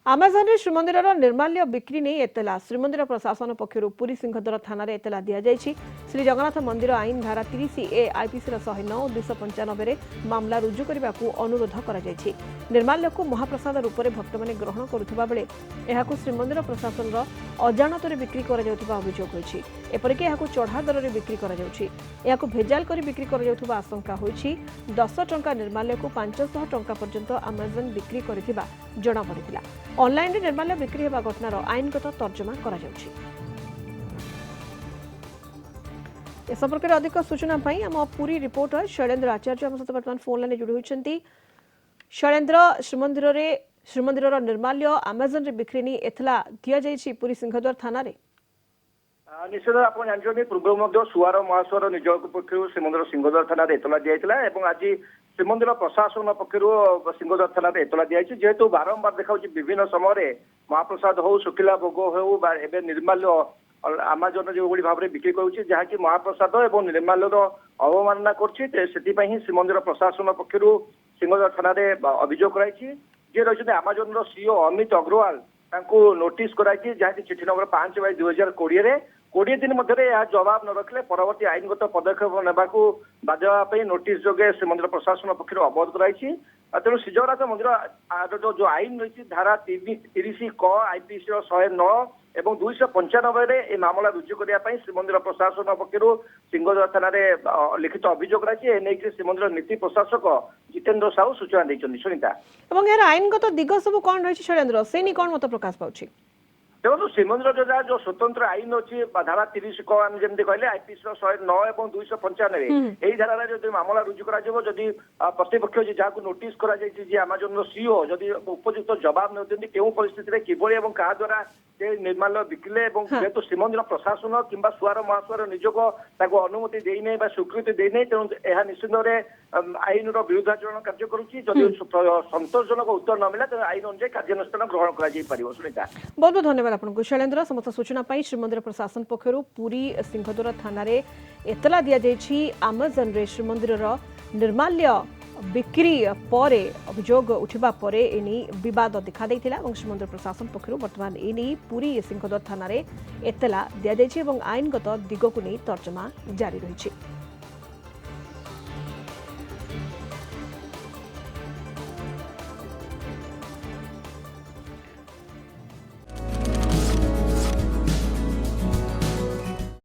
आमाजन श्रीमंदिर निर्माल्य बिक्री नहीं एतला श्रीमंदिर प्रशासन पक्षर पुरी सिंहदर थाना एतला दि जाएगी। श्री जगन्नाथ मंदिर आईन धारा 30A आईपीसी 109 295 मामला रुजु करने को अनुरोध कर निर्माल्य को महाप्रसाद रूप में भक्त मैंने ग्रहण करुवा बेले यह श्रीमंदिर प्रशासन अजाणत बिक्री अभियोग होती एपरिक चढ़ा दर में बिक्री भेजाल कर बिक्री आशंका होती 10 टंका निर्माल्य को 500 टंका पर्यंत आमाजन बिक्री करथिबा जणा पड़िथिला। ऑनलाइन रे निर्माल्य बिक्री हेबा घटनार आईनगत तर्जमा करा जाउछि। ए संपर्क में अधिक सूचना पाई आम पूरी रिपोर्टर शैलेन्द्र आचार्य आम सहित वर्तमान फोन लाइन जोड़ी होती। शैलेन्द्र श्रीमंदिर निर्माल्य आमाजन रे बिक्री नहीं एथला दिया जाइछि पुरी सिंहद्वार थाना रे। निश्चित आप जानते पूर्व सुआर महासुआर निजोग पक्ष श्रीमंदिर सिंहद्वार थाना एतला दिया आज श्रीमंदिर प्रशासन पक्ष सिंहद्वार थाना एतला दिखाई जेहेतु बारंबार देखा विभिन्न समय महाप्रसाद हो शुखिला भोग हो निर्माल्य आमाजन जो भाव में बिक्री करुच्ची जहाँकि महाप्रसाद और निर्माल्यर अवमानना कर श्रीमंदिर प्रशासन पक्ष सिंहद्वार थाना अभियोग कराई जे रही आमाजन सीईओ अमित अग्रवाल नोटिस कराई जहाँकि चिठी नंबर 5/2020 20 दिन मध्य जवाब न रखले परवर्ती आईनगत पदक्षेप नेबाकू बाध्य नोटिस जोगे श्रीमंदिर प्रशासन पक्ष अवगत कराई। तेणु श्रीजगन्नाथ मंदिर जो आईन रही धारा 30 क आईपीसी 109 और 295 मामला रुजु करने श्रीमंदिर प्रशासन पक्ष सिंहद्वार थाना लिखित अभियोग कराई श्रीमंदिर नीति प्रशासक जितेन्द्र साहू सूचना देते। सुनीता आईनगत दिग सब कौन रही शैलेन्द्र से कौन मत प्रकाश पाउछि? देखो श्रीमंदिर जो स्वतंत्र आईन अच्छी धारा 30 क जमी कहले आईपीसी 109 और 295 यही धारा जो मामला रुजु करी प्रतिपक्ष जहाँ नोटिस कर आमाजन सीईओ जदि उपयुक्त जवाब नहीं क्यों परिस्थिति किभली क्या द्वारा निर्माल्य बिकिले जेहेतु श्रीमंदिर प्रशासन किंबा सुआर महासुआर निजोग अनुमति देने स्वीकृति देने तेणु यह निश्चित आईन विरुद्धाचरण कार्य करुच्ची जदि संतोषजनक उत्तर न मिला तेज आईन अनुसार कार्यानुष्ठान ग्रहण कर। सुनीता बहुत बहुत धन्यवाद आपको शैलेन्द्र समस्त सूचना पाई। श्रीमंदिर प्रशासन पक्षर पूरी सिंहद्वार थाना एतला दि जाइछि आमाजन रे श्रीमंदिर निर्माल्य बिक्री परे अभियोग उठिबा परे एनी विवाद देखा देइथिला और श्रीमंदिर प्रशासन पक्षर वर्तमान एनी पूरी सिंहद्वार थाना एतला दि जाइछि और आईनगत दिग को नहीं तर्जमा जारी रही।